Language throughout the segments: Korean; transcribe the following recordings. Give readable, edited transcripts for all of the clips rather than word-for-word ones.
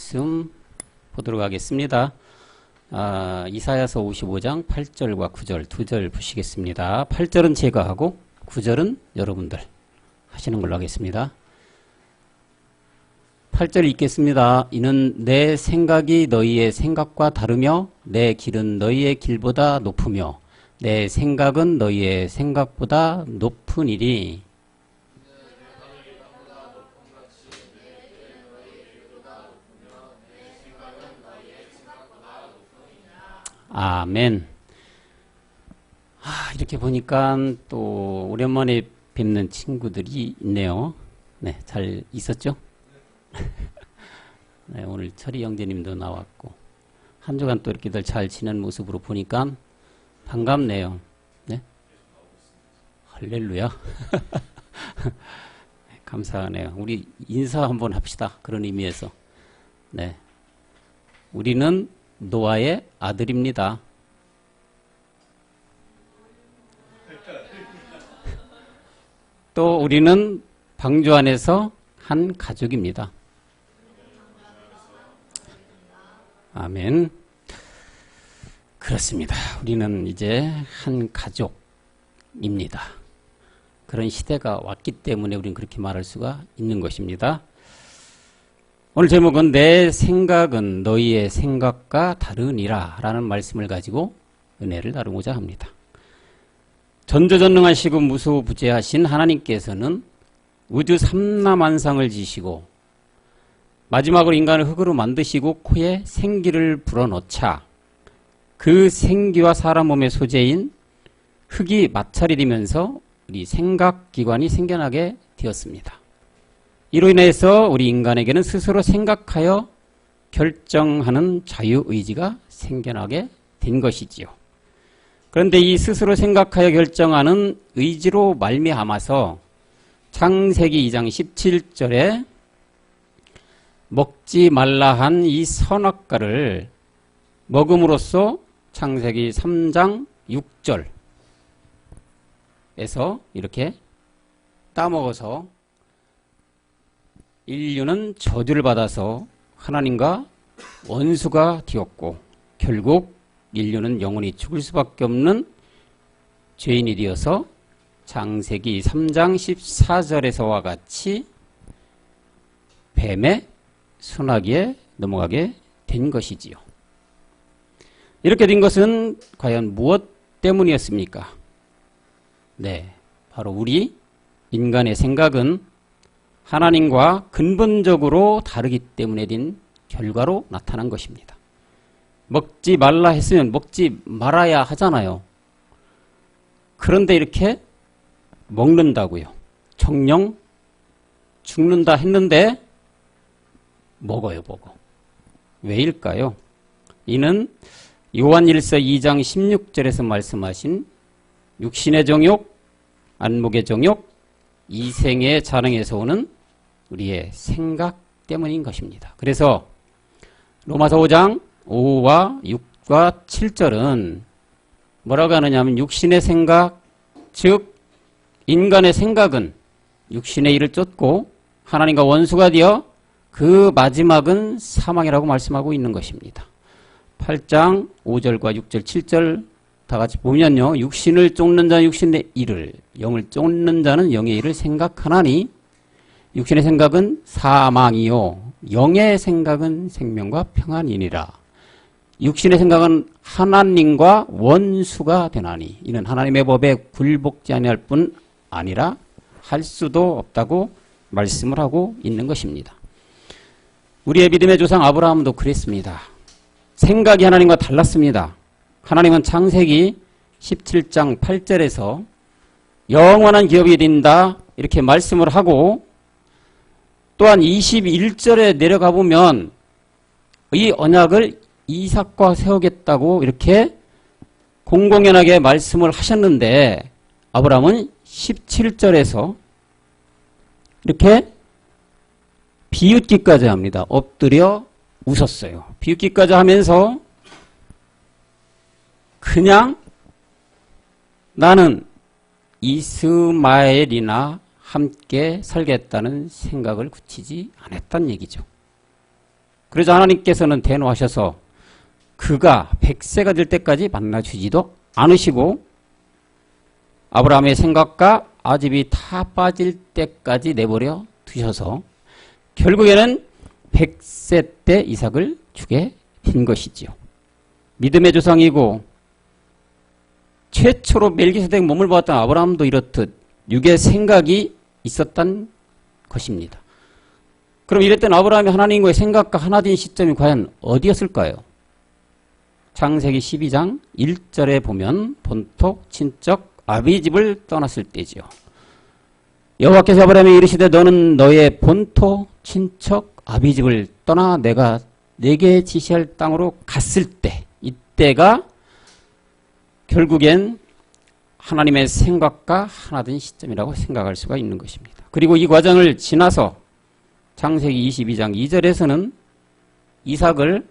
말씀 보도록 하겠습니다. 이사야서 55장 8절과 9절 두 절 보시겠습니다. 8절은 제가 하고 9절은 여러분들 하시는 걸로 하겠습니다. 8절 읽겠습니다. 이는 내 생각이 너희의 생각과 다르며 내 길은 너희의 길보다 높으며 내 생각은 너희의 생각보다 높으니리. 아멘. 이렇게 보니까 또 오랜만에 뵙는 친구들이 있네요. 네, 잘 있었죠? 네, 오늘 철이 형제님도 나왔고 한 주간 또 이렇게들 잘 지낸 모습으로 보니까 반갑네요. 네? 할렐루야. 감사하네요. 우리 인사 한번 합시다. 그런 의미에서. 네, 우리는 노아의 아들입니다. 또 우리는 방주 안에서 한 가족입니다. 아멘. 그렇습니다. 우리는 이제 한 가족입니다. 그런 시대가 왔기 때문에 우리는 그렇게 말할 수가 있는 것입니다. 오늘 제목은 내 생각은 너희의 생각과 다르니라 라는 말씀을 가지고 은혜를 나누고자 합니다. 전저전능하시고 무소부재하신 하나님께서는 우주 삼라만상을 지시고 마지막으로 인간을 흙으로 만드시고 코에 생기를 불어넣자 그 생기와 사람 몸의 소재인 흙이 마찰이 되면서 우리 생각기관이 생겨나게 되었습니다. 이로 인해서 우리 인간에게는 스스로 생각하여 결정하는 자유의지가 생겨나게 된 것이지요. 그런데 이 스스로 생각하여 결정하는 의지로 말미암아서 창세기 2장 17절에 먹지 말라 한 이 선악과를 먹음으로써 창세기 3장 6절에서 이렇게 따먹어서 인류는 저주를 받아서 하나님과 원수가 되었고 결국 인류는 영원히 죽을 수밖에 없는 죄인이 되어서 창세기 3장 14절에서와 같이 뱀의 소나기에 넘어가게 된 것이지요. 이렇게 된 것은 과연 무엇 때문이었습니까? 네, 바로 우리 인간의 생각은 하나님과 근본적으로 다르기 때문에 된 결과로 나타난 것입니다. 먹지 말라 했으면 먹지 말아야 하잖아요. 그런데 이렇게 먹는다고요. 정령 죽는다 했는데 먹어요, 먹어. 왜일까요? 이는 요한일서 2장 16절에서 말씀하신 육신의 정욕, 안목의 정욕, 이생의 자랑에서 오는 우리의 생각 때문인 것입니다. 그래서 로마서 5장 5와 6과 7절은 뭐라고 하느냐면 육신의 생각, 즉 인간의 생각은 육신의 일을 쫓고 하나님과 원수가 되어 그 마지막은 사망이라고 말씀하고 있는 것입니다. 8장 5절과 6절 7절 다 같이 보면요. 육신을 쫓는 자는 육신의 일을, 영을 쫓는 자는 영의 일을 생각하나니 육신의 생각은 사망이요 영의 생각은 생명과 평안이니라. 육신의 생각은 하나님과 원수가 되나니 이는 하나님의 법에 굴복지 아니할 뿐 아니라 할 수도 없다고 말씀을 하고 있는 것입니다. 우리의 믿음의 조상 아브라함도 그랬습니다. 생각이 하나님과 달랐습니다. 하나님은 창세기 17장 8절에서 영원한 기업이 된다 이렇게 말씀을 하고 또한 21절에 내려가 보면 이 언약을 이삭과 세우겠다고 이렇게 공공연하게 말씀을 하셨는데 아브라함은 17절에서 이렇게 비웃기까지 합니다. 엎드려 웃었어요. 비웃기까지 하면서 그냥 나는 이스마엘이나 함께 살겠다는 생각을 굳히지 않았단 얘기죠. 그러자 하나님께서는 대노하셔서 그가 100세가 될 때까지 만나주지도 않으시고 아브라함의 생각과 아집이 다 빠질 때까지 내버려 두셔서 결국에는 100세 때 이삭을 주게 된 것이지요. 믿음의 조상이고 최초로 멜기세덱 몸을 보았던 아브라함도 이렇듯 육의 생각이 있었던 것입니다. 그럼 이랬던 아브라함이 하나님과의 생각과 하나 된 시점이 과연 어디였을까요? 창세기 12장 1절에 보면 본토 친척 아비집을 떠났을 때지요. 여호와께서 아브라함에게 이르시되 너는 너의 본토 친척 아비집을 떠나 내가 내게 지시할 땅으로 갔을 때, 이때가 결국엔 하나님의 생각과 하나 된 시점이라고 생각할 수가 있는 것입니다. 그리고 이 과정을 지나서 창세기 22장 2절에서는 이삭을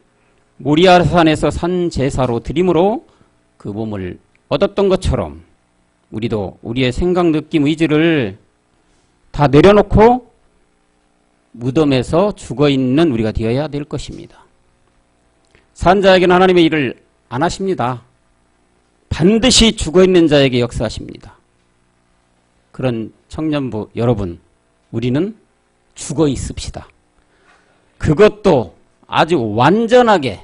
모리아산에서 산 제사로 드림으로 그 몸을 얻었던 것처럼 우리도 우리의 생각, 느낌, 의지를 다 내려놓고 무덤에서 죽어있는 우리가 되어야 될 것입니다. 산자에게는 하나님의 일을 안 하십니다. 반드시 죽어있는 자에게 역사하십니다. 그런 청년부 여러분, 우리는 죽어 있읍시다. 그것도 아주 완전하게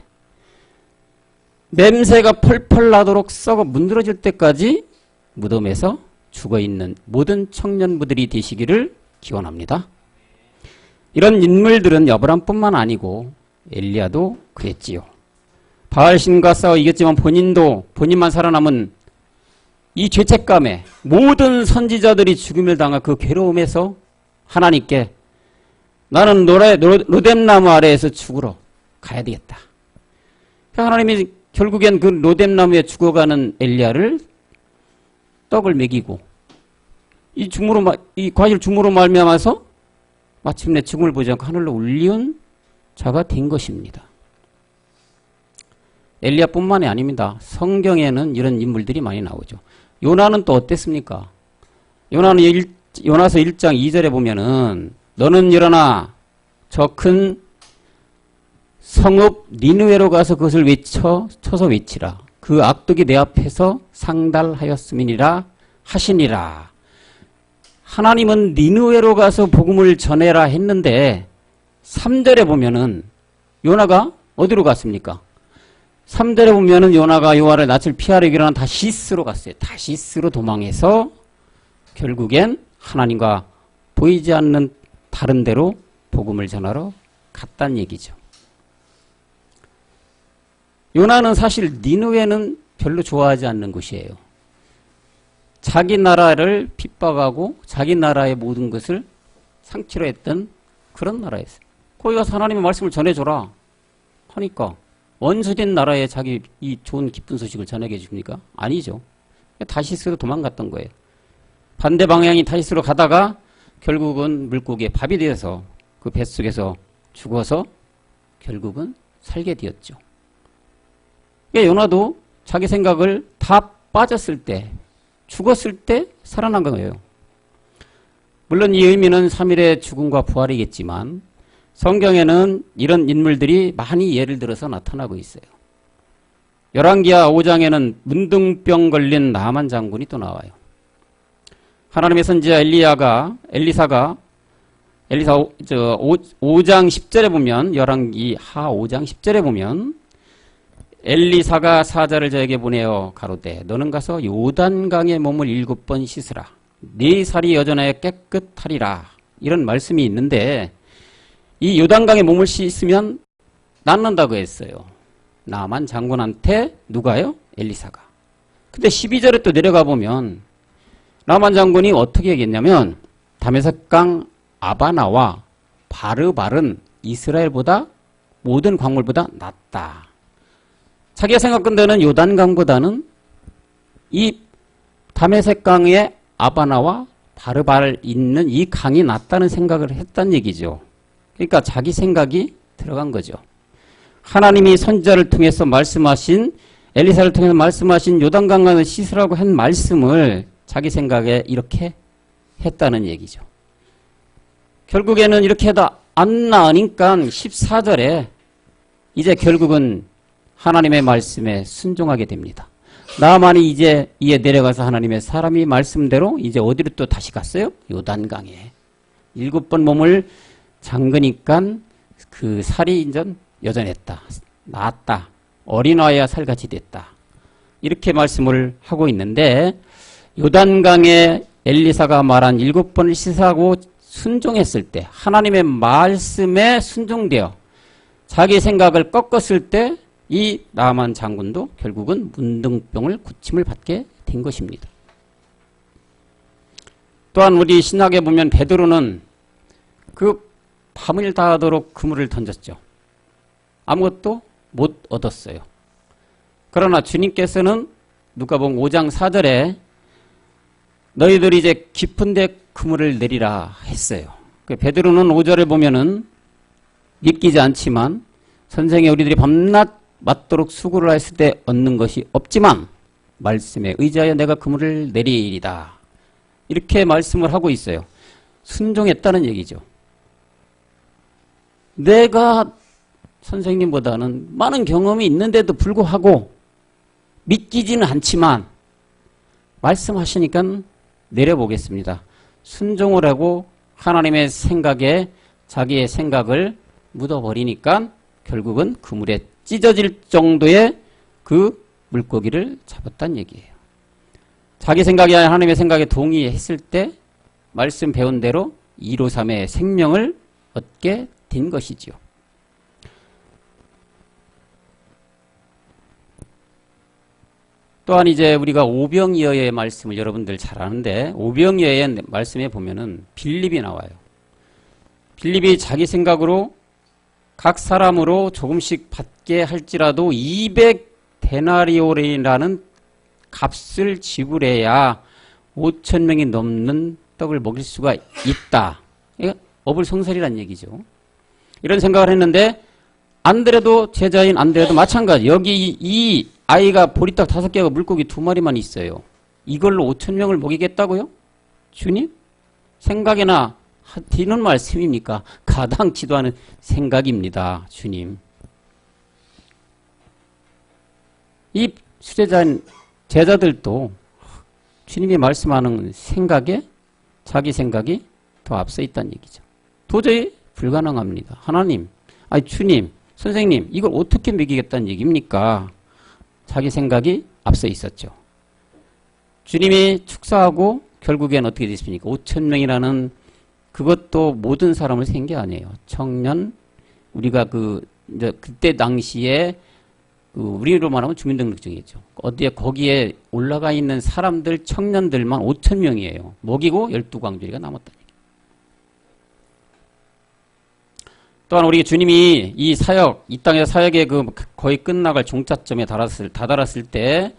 냄새가 펄펄 나도록 썩어 문드러질 때까지 무덤에서 죽어있는 모든 청년부들이 되시기를 기원합니다. 이런 인물들은 아브라함뿐만 아니고 엘리야도 그랬지요. 바알신과 싸워 이겼지만 본인만 살아남은 이 죄책감에 모든 선지자들이 죽음을 당한 그 괴로움에서 하나님께 나는 로뎀나무 아래에서 죽으러 가야 되겠다. 하나님이 결국엔 그 로뎀나무에 죽어가는 엘리야를 떡을 먹이고 이 과일 주무로 말미암아서 마침내 죽음을 보지 않고 하늘로 올리운 자가 된 것입니다. 엘리야뿐만이 아닙니다. 성경에는 이런 인물들이 많이 나오죠. 요나는 또 어땠습니까? 요나는 요나서 1장 2절에 보면은 너는 일어나 저 큰 성읍 니느웨로 가서 그것을 쳐서 외치라. 그 악독이 내 앞에서 상달하였음이니라 하시니라. 하나님은 니느웨로 가서 복음을 전해라 했는데 3절에 보면은 요나가 어디로 갔습니까? 3절에 보면은 요나가 여호와의 낯을 피하려 일어나 다시스로 갔어요. 다시스로 도망해서 결국엔 하나님과 보이지 않는 다른 데로 복음을 전하러 갔단 얘기죠. 요나는 사실 니느웨는 별로 좋아하지 않는 곳이에요. 자기 나라를 핍박하고 자기 나라의 모든 것을 상치로 했던 그런 나라였어요. 거기 가서 하나님의 말씀을 전해줘라 하니까 원수된 나라에 자기 이 좋은 기쁜 소식을 전하게 해줍니까? 아니죠. 다시스로 도망갔던 거예요. 반대 방향이 다시스로 가다가 결국은 물고기에 밥이 되어서 그 뱃속에서 죽어서 결국은 살게 되었죠. 요나도 자기 생각을 다 빠졌을 때, 죽었을 때 살아난 거예요. 물론 이 의미는 3일의 죽음과 부활이겠지만 성경에는 이런 인물들이 많이 예를 들어서 나타나고 있어요. 열왕기하 5장에는 문둥병 걸린 나만 장군이 또 나와요. 하나님의 선지자 엘리사가 5장 10절에 보면 열왕기하 5장 10절에 보면 엘리사가 사자를 저에게 보내어 가로되 너는 가서 요단강의 몸을 7번 씻으라. 네 살이 여전하여 깨끗하리라. 이런 말씀이 있는데 이 요단강의 몸을 씻으면 낫는다고 했어요. 나만 장군한테 누가요? 엘리사가. 근데 12절에 또 내려가 보면 나만 장군이 어떻게 얘기했냐면 다메섹강 아바나와 바르발은 이스라엘보다 모든 광물보다 낫다. 자기가 생각한다는 요단강보다는 이 다메섹강의 아바나와 바르발 있는 이 강이 낫다는 생각을 했단 얘기죠. 그러니까 자기 생각이 들어간 거죠. 하나님이 선지자를 통해서 말씀하신 엘리사를 통해서 말씀하신 요단강을 씻으라고 한 말씀을 자기 생각에 이렇게 했다는 얘기죠. 결국에는 이렇게 해도 안 나으니까 14절에 이제 결국은 하나님의 말씀에 순종하게 됩니다. 나만이 이제 이에 내려가서 하나님의 사람이 말씀대로 이제 어디로 또 다시 갔어요? 요단강에 7번 몸을 잠그니까 그 살이 인전 여전했다. 나았다. 어린아이와 살같이 됐다. 이렇게 말씀을 하고 있는데 요단강에 엘리사가 말한 7번을 씻하고 순종했을 때 하나님의 말씀에 순종되어 자기 생각을 꺾었을 때 이 나만 장군도 결국은 문둥병을 고침을 받게 된 것입니다. 또한 우리 신학에 보면 베드로는 그 밤을 다하도록 그물을 던졌죠. 아무것도 못 얻었어요. 그러나 주님께서는 누가복음 5장 4절에 너희들이 이제 깊은 데 그물을 내리라 했어요. 베드로는 5절을 보면은 믿기지 않지만 선생에 우리들이 밤낮 맞도록 수고를 했을 때 얻는 것이 없지만 말씀에 의지하여 내가 그물을 내리리이다. 이렇게 말씀을 하고 있어요. 순종했다는 얘기죠. 내가 선생님보다는 많은 경험이 있는데도 불구하고 믿기지는 않지만 말씀하시니까 내려보겠습니다. 순종을 하고 하나님의 생각에 자기의 생각을 묻어버리니까 결국은 그물에 찢어질 정도의 그 물고기를 잡았다는 얘기예요. 자기 생각이 아니라 하나님의 생각에 동의했을 때 말씀 배운 대로 2로3의 생명을 얻게 된 것이지요. 또한 이제 우리가 오병이어의 말씀을 여러분들 잘 아는데 오병이어의 말씀에 보면은 빌립이 나와요. 빌립이 자기 생각으로 각 사람으로 조금씩 받게 할지라도 200데나리온이라는 값을 지불해야 5,000명이 넘는 떡을 먹일 수가 있다. 이게 어불성설이란 얘기죠. 이런 생각을 했는데 안드레도 제자인 안드레도 마찬가지. 여기 이 아이가 보리떡 5개하고 물고기 2마리만 있어요. 이걸로 5,000명을 먹이겠다고요? 주님? 생각이나 뒤는 말씀입니까? 가당치도 않은 생각입니다. 주님. 이 수제자인 제자들도 주님이 말씀하는 생각에 자기 생각이 더 앞서 있다는 얘기죠. 도저히 불가능합니다. 하나님, 아니 주님, 선생님 이걸 어떻게 먹이겠다는 얘기입니까? 자기 생각이 앞서 있었죠. 주님이 축사하고 결국엔 어떻게 됐습니까? 5,000명이라는 그것도 모든 사람을 센 게 아니에요. 청년, 우리가 이제 그때 당시에 우리로 말하면 주민등록증이죠. 어디에 거기에 올라가 있는 사람들, 청년들만 5,000명이에요. 먹이고 12광주리가 남았다는 얘기예요. 또한 우리 주님이 이 사역, 이 땅의 사역의 거의 끝나갈 종착점에 다다랐을 때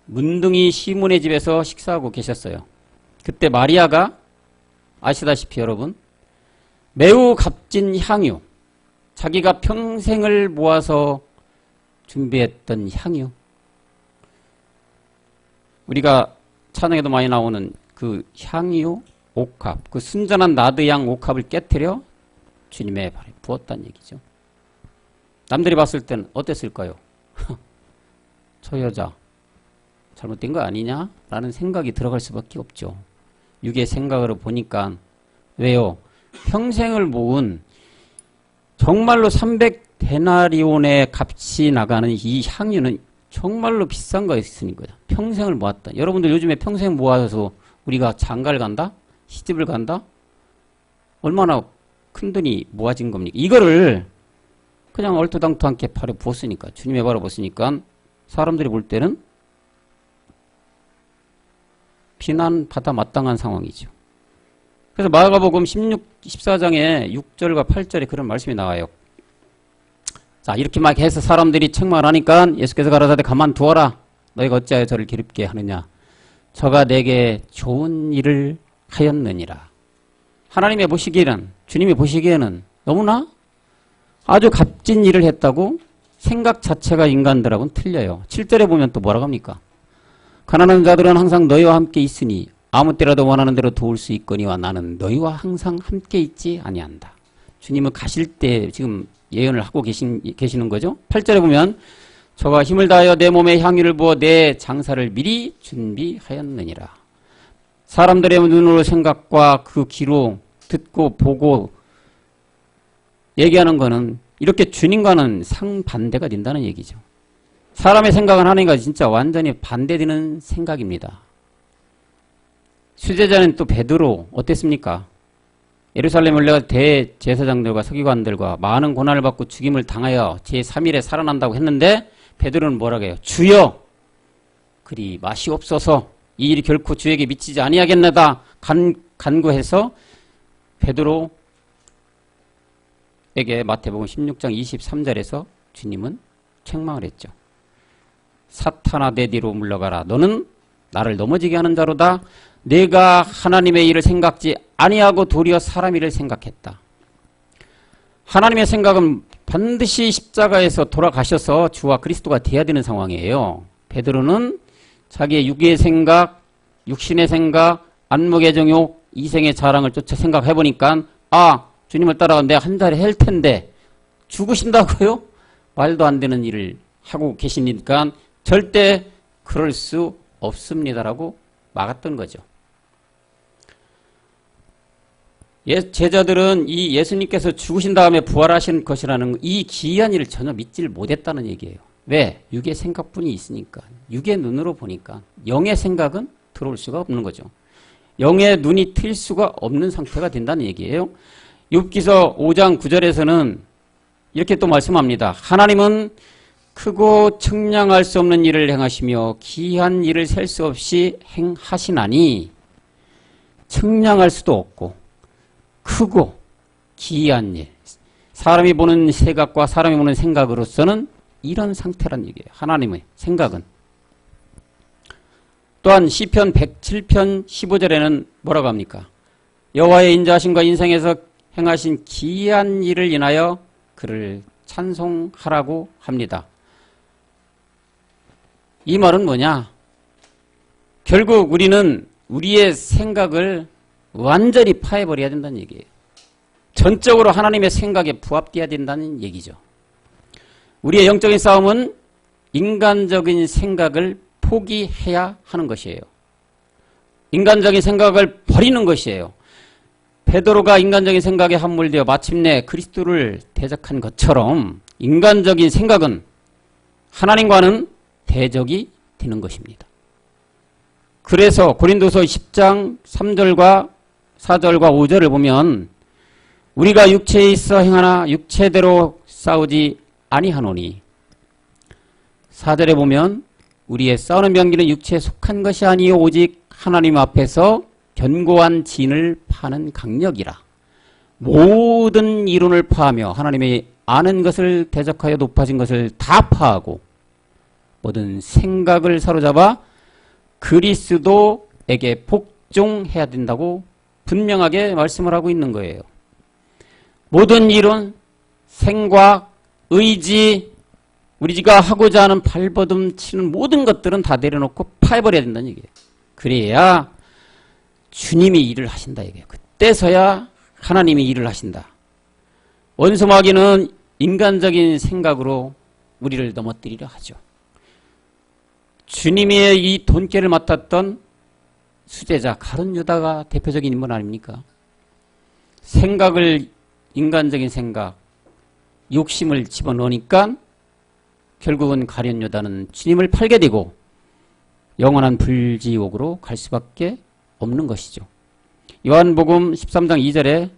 문둥이 시몬의 집에서 식사하고 계셨어요. 그때 마리아가 아시다시피 여러분 매우 값진 향유, 자기가 평생을 모아서 준비했던 향유, 우리가 찬양에도 많이 나오는 그 향유 옥합, 그 순전한 나드양 옥합을 깨트려 주님의 발에 부었다는 얘기죠. 남들이 봤을 땐 어땠을까요? 저 여자 잘못된 거 아니냐? 라는 생각이 들어갈 수밖에 없죠. 육의 생각으로 보니까. 왜요? 평생을 모은 정말로 300데나리온의 값이 나가는 이 향유는 정말로 비싼 거였으니까 평생을 모았다. 여러분들 요즘에 평생 모아서 우리가 장가를 간다? 시집을 간다? 얼마나 큰 돈이 모아진 겁니까? 이거를 그냥 얼토당토하게 발에 부었으니까, 주님의 발에 부었으니까 사람들이 볼 때는 비난받아 마땅한 상황이죠. 그래서 마가복음 14장에 6절과 8절에 그런 말씀이 나와요. 자, 이렇게 막 해서 사람들이 책망하니까 예수께서 가라사대 가만두어라. 너희가 어찌하여 저를 기릅게 하느냐. 저가 내게 좋은 일을 하였느니라. 하나님이 보시기에는, 주님이 보시기에는 너무나 아주 값진 일을 했다고 생각 자체가 인간들하고는 틀려요. 7절에 보면 또 뭐라고 합니까? 가난한 자들은 항상 너희와 함께 있으니 아무 때라도 원하는 대로 도울 수 있거니와 나는 너희와 항상 함께 있지 아니한다. 주님은 가실 때 지금 예언을 하고 계시는 거죠. 8절에 보면 저가 힘을 다하여 내 몸에 향유를 부어 내 장사를 미리 준비하였느니라. 사람들의 눈으로 생각과 그 귀로 듣고 보고 얘기하는 거는 이렇게 주님과는 상반대가 된다는 얘기죠. 사람의 생각은 하나님과 진짜 완전히 반대되는 생각입니다. 수제자는 또 베드로 어땠습니까? 예루살렘 올라가 대제사장들과 서기관들과 많은 고난을 받고 죽임을 당하여 제3일에 살아난다고 했는데 베드로는 뭐라고 해요? 주여 그리 마시옵소서 이 일이 결코 주에게 미치지 아니하겠나다 간구해서 베드로에게 마태복음 16장 23절에서 주님은 책망을 했죠. 사탄아 내 뒤로 물러가라. 너는 나를 넘어지게 하는 자로다. 내가 하나님의 일을 생각지 아니하고 도리어 사람 일을 생각했다. 하나님의 생각은 반드시 십자가에서 돌아가셔서 주와 그리스도가 돼야 되는 상황이에요. 베드로는 자기의 육의 생각, 육신의 생각, 안목의 정욕, 이생의 자랑을 쫓아 생각해보니까 주님을 따라가 내가 한 달에 할 텐데 죽으신다고요? 말도 안 되는 일을 하고 계시니까 절대 그럴 수 없습니다라고 막았던 거죠. 제자들은 이 예수님께서 죽으신 다음에 부활하신 것이라는 이 기이한 일을 전혀 믿질 못했다는 얘기예요. 왜? 육의 생각뿐이 있으니까. 육의 눈으로 보니까. 영의 생각은 들어올 수가 없는 거죠. 영의 눈이 트일 수가 없는 상태가 된다는 얘기예요. 욥기서 5장 9절에서는 이렇게 또 말씀합니다. 하나님은 크고 측량할 수 없는 일을 행하시며 기이한 일을 셀 수 없이 행하시나니 측량할 수도 없고 크고 기이한 일, 사람이 보는 시각과 사람이 보는 생각으로서는 이런 상태란 얘기예요. 하나님의 생각은. 또한 시편 107편 15절에는 뭐라고 합니까? 여호와의 인자하심과 인생에서 행하신 기이한 일을 인하여 그를 찬송하라고 합니다. 이 말은 뭐냐? 결국 우리는 우리의 생각을 완전히 파해버려야 된다는 얘기예요. 전적으로 하나님의 생각에 부합되어야 된다는 얘기죠. 우리의 영적인 싸움은 인간적인 생각을 포기해야 하는 것이에요. 인간적인 생각을 버리는 것이에요. 베드로가 인간적인 생각에 함몰되어 마침내 그리스도를 대적한 것처럼 인간적인 생각은 하나님과는 대적이 되는 것입니다. 그래서 고린도서 10장 3절과 4절과 5절을 보면 우리가 육체에 있어 행하나 육체대로 싸우지 아니하노니 4절에 보면 우리의 싸우는 병기는 육체에 속한 것이 아니요 오직 하나님 앞에서 견고한 진을 파는 강력이라. 모든 이론을 파하며 하나님의 아는 것을 대적하여 높아진 것을 다 파하고 모든 생각을 사로잡아 그리스도에게 복종해야 된다고 분명하게 말씀을 하고 있는 거예요. 모든 이론, 생각, 의지, 우리가 하고자 하는 발버둥 치는 모든 것들은 다 내려놓고 파해버려야 된다는 얘기예요. 그래야 주님이 일을 하신다 이거예요. 그때서야 하나님이 일을 하신다. 원수 마귀는 인간적인 생각으로 우리를 넘어뜨리려 하죠. 주님의 이 돈깨를 맡았던 수제자 가룟 유다가 대표적인 인물 아닙니까? 생각을 인간적인 생각, 욕심을 집어넣으니까 결국은 가룟 유다는 주님을 팔게 되고 영원한 불지옥으로 갈 수밖에 없는 것이죠. 요한복음 13장 2절에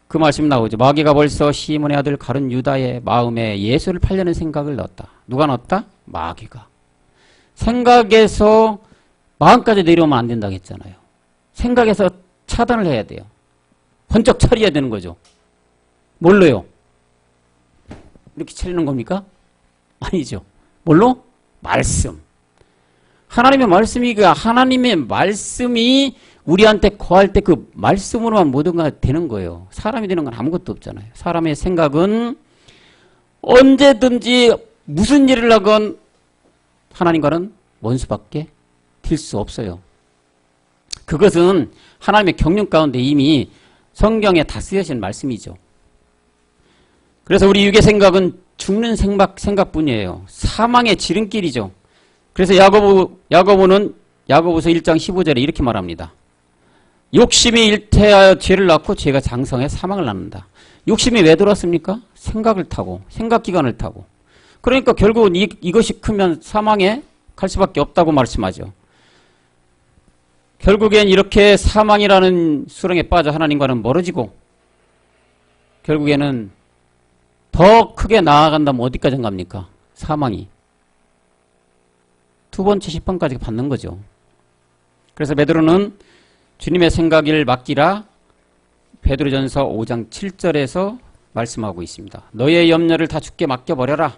그 말씀 나오죠. 마귀가 벌써 시몬의 아들 가룟 유다의 마음에 예수를 팔려는 생각을 넣었다. 누가 넣었다? 마귀가. 생각에서 마음까지 내려오면 안 된다고 했잖아요. 생각에서 차단을 해야 돼요. 번쩍 차려야 되는 거죠. 뭘로요? 이렇게 차리는 겁니까? 아니죠. 뭘로? 말씀. 하나님의 말씀이 우리한테 거할 때 그 말씀으로만 모든 가 되는 거예요. 사람이 되는 건 아무것도 없잖아요. 사람의 생각은 언제든지 무슨 일을 하건 하나님과는 원수밖에 될 수 없어요. 그것은 하나님의 경륜 가운데 이미 성경에 다 쓰여진 말씀이죠. 그래서 우리 육의 생각은 죽는 생각뿐이에요. 사망의 지름길이죠. 그래서 야고보는 야고보서 1장 15절에 이렇게 말합니다. 욕심이 일태하여 죄를 낳고 죄가 장성해 사망을 낳는다. 욕심이 왜 들어왔습니까? 생각을 타고, 생각기관을 타고. 그러니까 결국은 이것이 크면 사망에 갈 수밖에 없다고 말씀하죠. 결국엔 이렇게 사망이라는 수렁에 빠져 하나님과는 멀어지고 결국에는 더 크게 나아간다면 어디까지 갑니까? 사망이. 두 번째 심판까지 받는 거죠. 그래서 베드로는 주님의 생각을 맡기라 베드로전서 5장 7절에서 말씀하고 있습니다. 너희의 염려를 다 주께 맡겨버려라.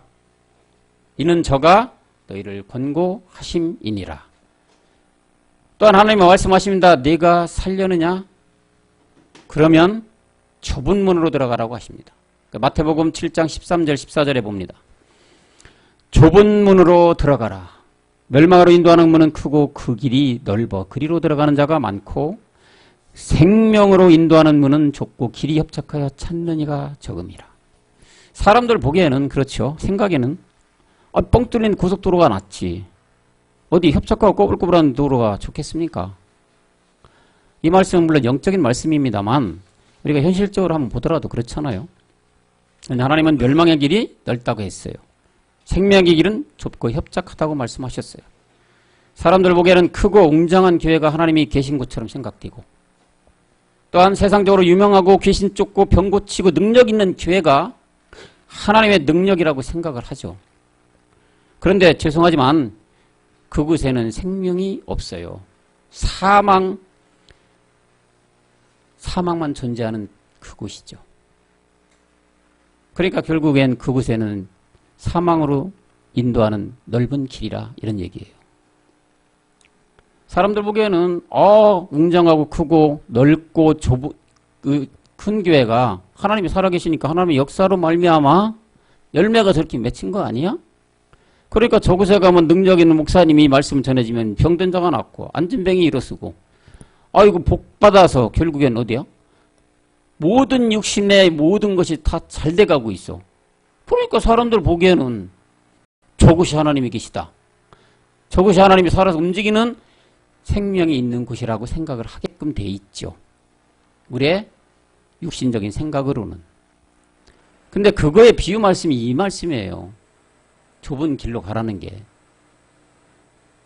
이는 저가 너희를 권고하심이니라. 또한 하나님이 말씀하십니다. 네가 살려느냐? 그러면 좁은 문으로 들어가라고 하십니다. 마태복음 7장 13절 14절에 봅니다. 좁은 문으로 들어가라. 멸망으로 인도하는 문은 크고 그 길이 넓어 그리로 들어가는 자가 많고 생명으로 인도하는 문은 좁고 길이 협착하여 찾는 이가 적음이라. 사람들 보기에는 그렇죠. 생각에는 뻥 뚫린 고속도로가 낫지. 어디 협착하고 꼬불꼬불한 도로가 좋겠습니까? 이 말씀은 물론 영적인 말씀입니다만 우리가 현실적으로 한번 보더라도 그렇잖아요. 하나님은 멸망의 길이 넓다고 했어요. 생명의 길은 좁고 협착하다고 말씀하셨어요. 사람들 보기에는 크고 웅장한 교회가 하나님이 계신 곳처럼 생각되고 또한 세상적으로 유명하고 귀신 쫓고 병 고치고 능력 있는 교회가 하나님의 능력이라고 생각을 하죠. 그런데 죄송하지만 그곳에는 생명이 없어요. 사망만 존재하는 그곳이죠. 그러니까 결국엔 그곳에는 사망으로 인도하는 넓은 길이라 이런 얘기예요. 사람들 보기에는 웅장하고 크고 넓고 큰 교회가 하나님이 살아계시니까 하나님의 역사로 말미암아 열매가 저렇게 맺힌 거 아니야? 그러니까 저곳에 가면 능력 있는 목사님이 말씀 전해지면 병든 자가 낫고 안진뱅이 일어서고 이거 복 받아서 결국엔 어디야? 모든 육신의 모든 것이 다 잘 돼가고 있어. 그러니까 사람들 보기에는 저곳이 하나님이 계시다. 저곳이 하나님이 살아서 움직이는 생명이 있는 곳이라고 생각을 하게끔 돼 있죠. 우리의 육신적인 생각으로는. 근데 그거의 비유 말씀이 이 말씀이에요. 좁은 길로 가라는 게.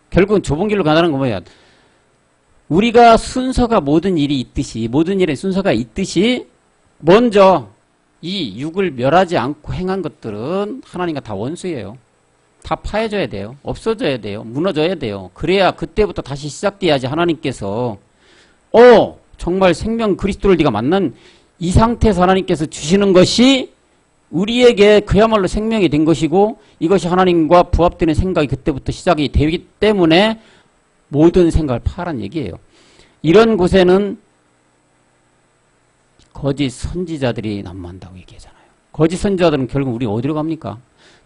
결국은 좁은 길로 가라는 건 뭐야? 우리가 순서가 모든 일이 있듯이 모든 일에 순서가 있듯이 먼저 이 육을 멸하지 않고 행한 것들은 하나님과 다 원수예요. 다 파해져야 돼요. 없어져야 돼요. 무너져야 돼요. 그래야 그때부터 다시 시작돼야지 하나님께서 정말 생명 그리스도를 네가 만난 이 상태에서 하나님께서 주시는 것이 우리에게 그야말로 생명이 된 것이고 이것이 하나님과 부합되는 생각이 그때부터 시작이 되기 때문에 모든 생각을 파란 얘기예요. 이런 곳에는 거짓 선지자들이 난무한다고 얘기하잖아요. 거짓 선지자들은 결국 우리 어디로 갑니까?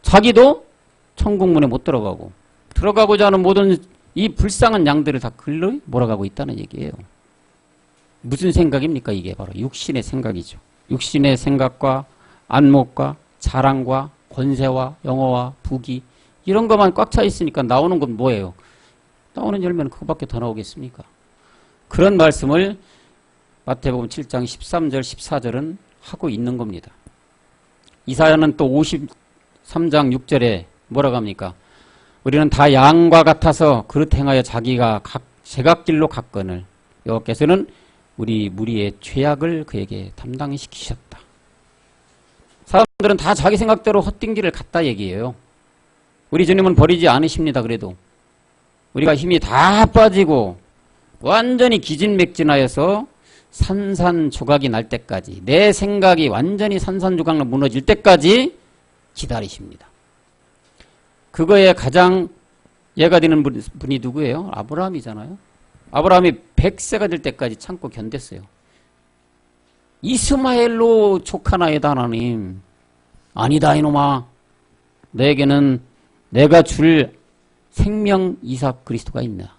자기도 천국문에 못 들어가고 들어가고자 하는 모든 이 불쌍한 양들을 다 글로 몰아가고 있다는 얘기예요. 무슨 생각입니까? 이게 바로 육신의 생각이죠. 육신의 생각과 안목과 자랑과 권세와 영어와 부귀 이런 것만 꽉 차 있으니까 나오는 건 뭐예요? 나오는 열매는 그거밖에 더 나오겠습니까? 그런 말씀을 마태복음 7장 13절 14절은 하고 있는 겁니다. 이사야는 또 53장 6절에 뭐라고 합니까? 우리는 다 양과 같아서 그릇 행하여 자기가 제각길로 갔거늘 여호와께서는 우리 무리의 죄악을 그에게 담당시키셨다. 사람들은 다 자기 생각대로 헛된 길을 갔다 얘기해요. 우리 주님은 버리지 않으십니다. 그래도 우리가 힘이 다 빠지고 완전히 기진맥진하여서 산산조각이 날 때까지 내 생각이 완전히 산산조각로 무너질 때까지 기다리십니다. 그거에 가장 예가 되는 분이 누구예요? 아브라함이잖아요. 아브라함이 100세가 될 때까지 참고 견뎠어요. 이스마엘로 족하나이다 하나님. 아니다 이놈아. 너에게는 내가 줄 생명 이삭 그리스도가 있나.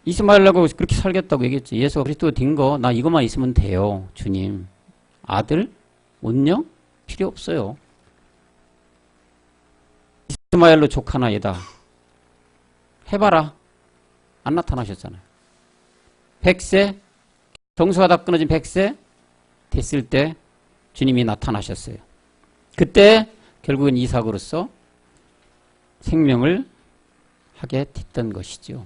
이스마엘하고 그렇게 살겠다고 얘기했지. 예수가 그리스도 된 거 나 이것만 있으면 돼요. 주님. 아들, 운명 필요 없어요. 이스마엘로 족하나이다. 해봐라. 안 나타나셨잖아요. 100세, 정수가 다 끊어진 100세 됐을 때 주님이 나타나셨어요. 그때 결국은 이삭으로서 생명을 하게 됐던 것이죠.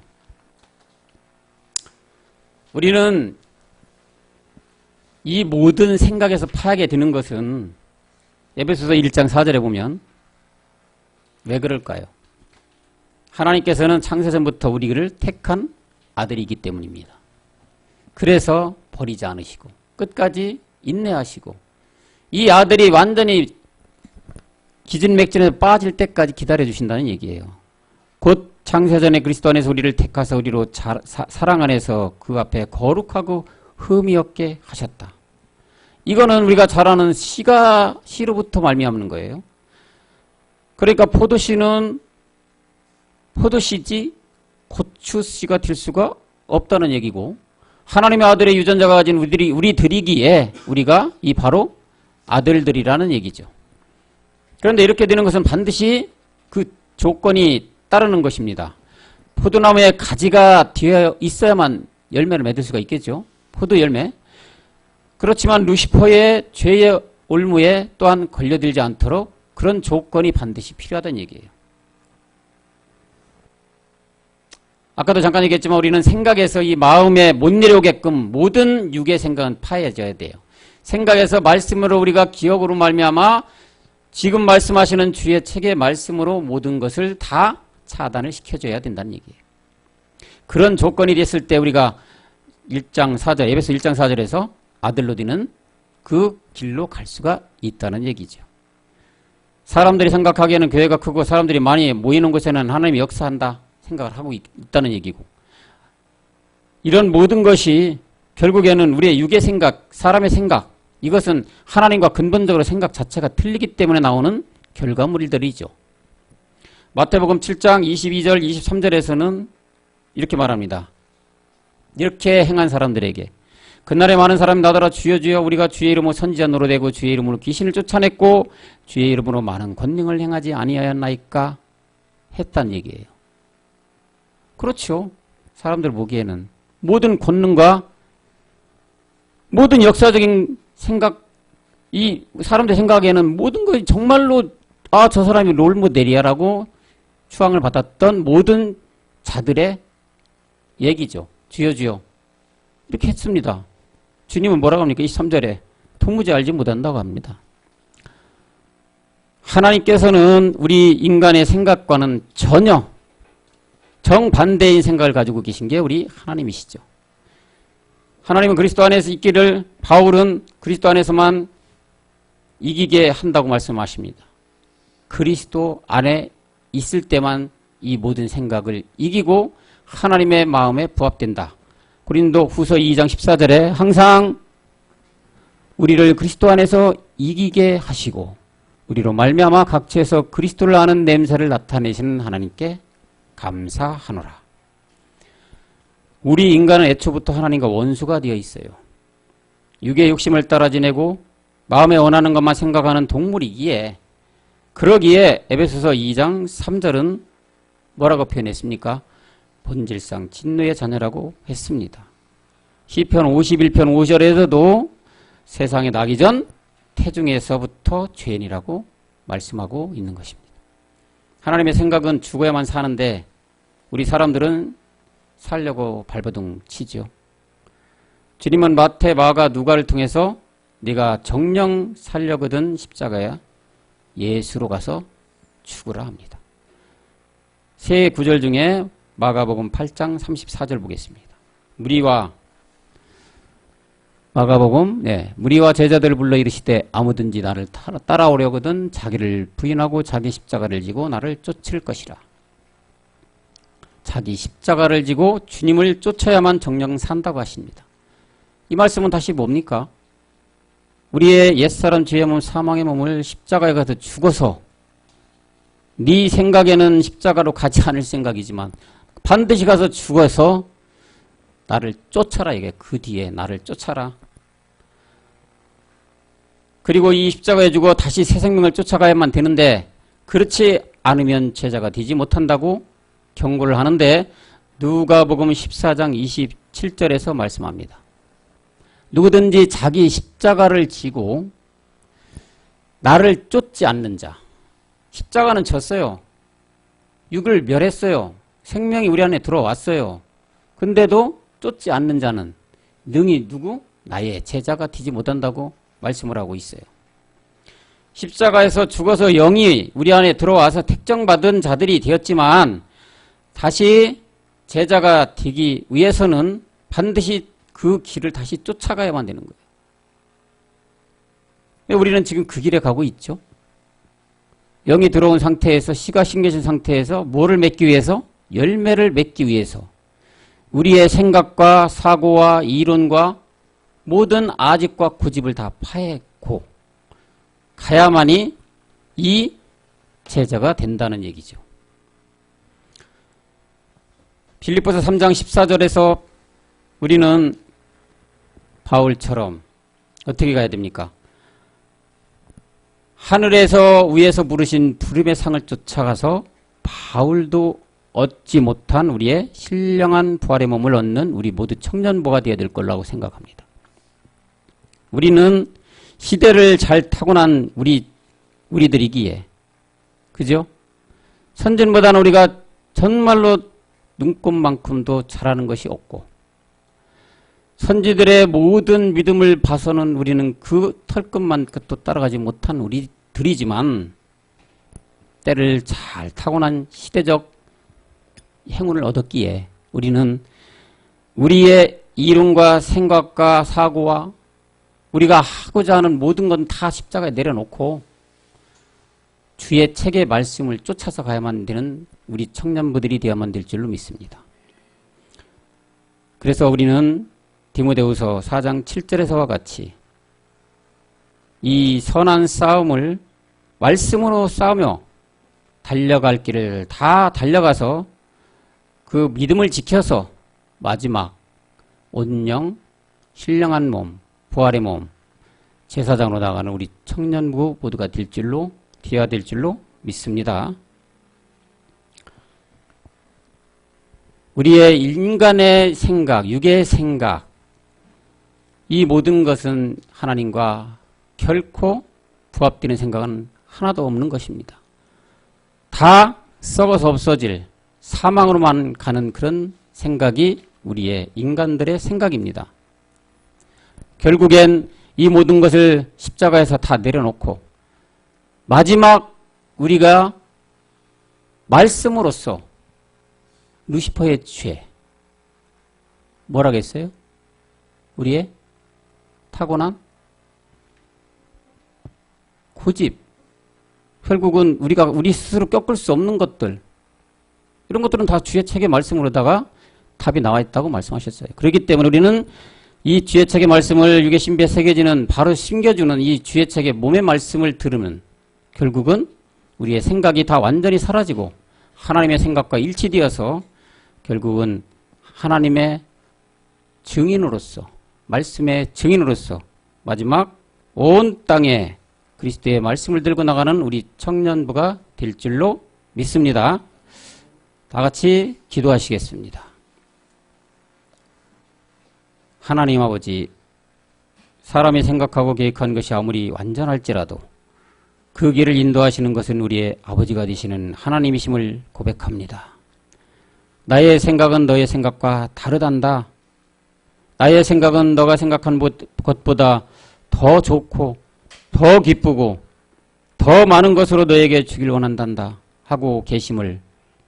우리는 이 모든 생각에서 파악이 되는 것은 에베소서 1장 4절에 보면 왜 그럴까요? 하나님께서는 창세전부터 우리를 택한 아들이기 때문입니다. 그래서 버리지 않으시고 끝까지 인내하시고 이 아들이 완전히 기진맥진에서 빠질 때까지 기다려주신다는 얘기예요. 곧 창세전에 그리스도 안에서 우리를 택하사 우리로 사랑 안에서 그 앞에 거룩하고 흠이 없게 하셨다. 이거는 우리가 잘 아는 씨로부터 말미암는 거예요. 그러니까 포도씨는 포도씨지 고추씨가 될 수가 없다는 얘기고, 하나님의 아들의 유전자가 가진 우리들이기에 우리가 이 바로 아들들이라는 얘기죠. 그런데 이렇게 되는 것은 반드시 그 조건이 따르는 것입니다. 포도나무에 가지가 되어 있어야만 열매를 맺을 수가 있겠죠. 포도 열매. 그렇지만 루시퍼의 죄의 올무에 또한 걸려들지 않도록 그런 조건이 반드시 필요하다는 얘기예요. 아까도 잠깐 얘기했지만 우리는 생각에서 이 마음에 못 내려오게끔 모든 육의 생각은 파해져야 돼요. 생각에서 말씀으로 우리가 기억으로 말미암아 지금 말씀하시는 주의 책의 말씀으로 모든 것을 다 차단을 시켜줘야 된다는 얘기예요. 그런 조건이 됐을 때 우리가 1장 4절, 에베소 1장 4절에서 아들로 되는 그 길로 갈 수가 있다는 얘기죠. 사람들이 생각하기에는 교회가 크고 사람들이 많이 모이는 곳에는 하나님이 역사한다 생각을 하고 있다는 얘기고, 이런 모든 것이 결국에는 우리의 육의 생각, 사람의 생각, 이것은 하나님과 근본적으로 생각 자체가 틀리기 때문에 나오는 결과물들이죠. 마태복음 7장 22절 23절에서는 이렇게 말합니다. 이렇게 행한 사람들에게 그날에 많은 사람이 나더러 주여 주여 우리가 주의 이름으로 선지자 노릇되고 주의 이름으로 귀신을 쫓아냈고 주의 이름으로 많은 권능을 행하지 아니하였나이까 했단 얘기예요. 그렇죠. 사람들 보기에는 모든 권능과 모든 역사적인 생각, 이 사람들 생각에는 모든 것이 정말로 저 사람이 롤모델이야라고 추앙을 받았던 모든 자들의 얘기죠. 주여 주여 이렇게 했습니다. 주님은 뭐라고 합니까? 23절에 도무지 알지 못한다고 합니다. 하나님께서는 우리 인간의 생각과는 전혀 정반대인 생각을 가지고 계신 게 우리 하나님이시죠. 하나님은 그리스도 안에서 있기를, 바울은 그리스도 안에서만 이기게 한다고 말씀하십니다. 그리스도 안에 있을 때만 이 모든 생각을 이기고 하나님의 마음에 부합된다. 고린도 후서 2장 14절에 항상 우리를 그리스도 안에서 이기게 하시고 우리로 말미암아 각처에서 그리스도를 아는 냄새를 나타내시는 하나님께 감사하노라. 우리 인간은 애초부터 하나님과 원수가 되어 있어요. 육의 욕심을 따라 지내고 마음에 원하는 것만 생각하는 동물이기에, 그러기에 에베소서 2장 3절은 뭐라고 표현했습니까? 본질상 진노의 자녀라고 했습니다. 시편 51편 5절에서도 세상에 나기 전 태중에서부터 죄인이라고 말씀하고 있는 것입니다. 하나님의 생각은 죽어야만 사는데 우리 사람들은 살려고 발버둥 치죠. 주님은 마태, 마가, 누가를 통해서 네가 정령 살려거든 십자가야 예수로 가서 죽으라 합니다. 세 구절 중에 마가복음 8장 34절 보겠습니다. 무리와 제자들을 불러 이르시되 아무든지 나를 따라오려거든 자기를 부인하고 자기 십자가를 지고 나를 쫓을 것이라. 자기 십자가를 지고 주님을 쫓아야만 정령 산다고 하십니다. 이 말씀은 다시 뭡니까? 우리의 옛사람 죄의 몸, 사망의 몸을 십자가에 가서 죽어서, 네 생각에는 십자가로 가지 않을 생각이지만 반드시 가서 죽어서 나를 쫓아라. 이게 그 뒤에 나를 쫓아라. 그리고 이 십자가에 죽어 다시 새 생명을 쫓아가야만 되는데 그렇지 않으면 제자가 되지 못한다고 경고를 하는데 누가복음 14장 27절에서 말씀합니다. 누구든지 자기 십자가를 지고 나를 쫓지 않는 자. 십자가는 졌어요. 육을 멸했어요. 생명이 우리 안에 들어왔어요. 근데도 쫓지 않는 자는 능히 누구? 나의 제자가 되지 못한다고 말씀을 하고 있어요. 십자가에서 죽어서 영이 우리 안에 들어와서 택정받은 자들이 되었지만 다시 제자가 되기 위해서는 반드시 그 길을 다시 쫓아가야만 되는 거예요. 우리는 지금 그 길에 가고 있죠. 영이 들어온 상태에서 씨가 심겨진 상태에서 뭐를 맺기 위해서? 열매를 맺기 위해서 우리의 생각과 사고와 이론과 모든 아집과 고집을 다 파헤고 가야만이 이 제자가 된다는 얘기죠. 빌립보서 3장 14절에서 우리는 바울처럼 어떻게 가야 됩니까? 하늘에서 위에서 부르신 부름의 상을 쫓아가서 바울도 얻지 못한 우리의 신령한 부활의 몸을 얻는 우리 모두 청년부가 되어야 될 거라고 생각합니다. 우리는 시대를 잘 타고난 우리들이기에 그죠? 선진보다는 우리가 정말로 눈꽃만큼도 잘하는 것이 없고 선지들의 모든 믿음을 봐서는 우리는 그 털끝만 또 따라가지 못한 우리들이지만 때를 잘 타고난 시대적 행운을 얻었기에 우리는 우리의 이론과 생각과 사고와 우리가 하고자 하는 모든 건 다 십자가에 내려놓고 주의 책의 말씀을 쫓아서 가야만 되는 우리 청년부들이 되어야만 될 줄로 믿습니다. 그래서 우리는 디모데후서 4장 7절에서와 같이 이 선한 싸움을 말씀으로 싸우며 달려갈 길을 다 달려가서 그 믿음을 지켜서 마지막 온영, 신령한 몸, 부활의 몸, 제사장으로 나가는 우리 청년부 모두가 되어야 될 줄로 믿습니다. 우리의 인간의 생각, 육의 생각, 이 모든 것은 하나님과 결코 부합되는 생각은 하나도 없는 것입니다. 다 썩어서 없어질 사망으로만 가는 그런 생각이 우리의 인간들의 생각입니다. 결국엔 이 모든 것을 십자가에서 다 내려놓고 마지막 우리가 말씀으로써 루시퍼의 죄 뭐라겠어요? 우리의 타고난 고집 결국은 우리 스스로 꺾을 수 없는 것들 이런 것들은 다 주의 책의 말씀으로다가 답이 나와 있다고 말씀하셨어요. 그렇기 때문에 우리는 이 주의 책의 말씀을 육의 신비에 새겨지는 바로 심겨주는 이 주의 책의 몸의 말씀을 들으면 결국은 우리의 생각이 다 완전히 사라지고 하나님의 생각과 일치되어서 결국은 하나님의 증인으로서 말씀의 증인으로서 마지막 온 땅에 그리스도의 말씀을 들고 나가는 우리 청년부가 될 줄로 믿습니다. 다 같이 기도하시겠습니다. 하나님 아버지, 사람이 생각하고 계획한 것이 아무리 완전할지라도 그 길을 인도하시는 것은 우리의 아버지가 되시는 하나님이심을 고백합니다. 나의 생각은 너의 생각과 다르단다. 나의 생각은 너가 생각한 것보다 더 좋고 더 기쁘고 더 많은 것으로 너에게 주길 원한단다 하고 계심을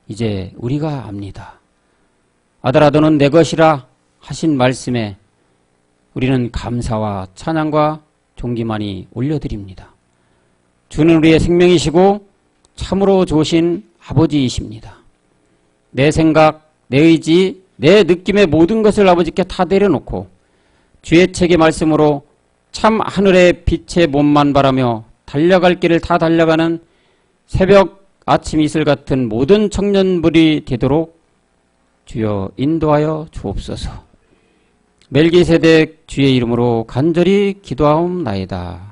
이제 우리가 압니다. 아들아 너는 내 것이라 하신 말씀에 우리는 감사와 찬양과 존귀만이 올려드립니다. 주는 우리의 생명이시고 참으로 좋으신 아버지이십니다. 내 생각, 내 의지, 내 느낌의 모든 것을 아버지께 다 내려놓고 주의 책의 말씀으로 참 하늘의 빛의 몸만 바라며 달려갈 길을 다 달려가는 새벽 아침 이슬 같은 모든 청년들이 되도록 주여 인도하여 주옵소서. 멜기세덱 주의 이름으로 간절히 기도하옵나이다.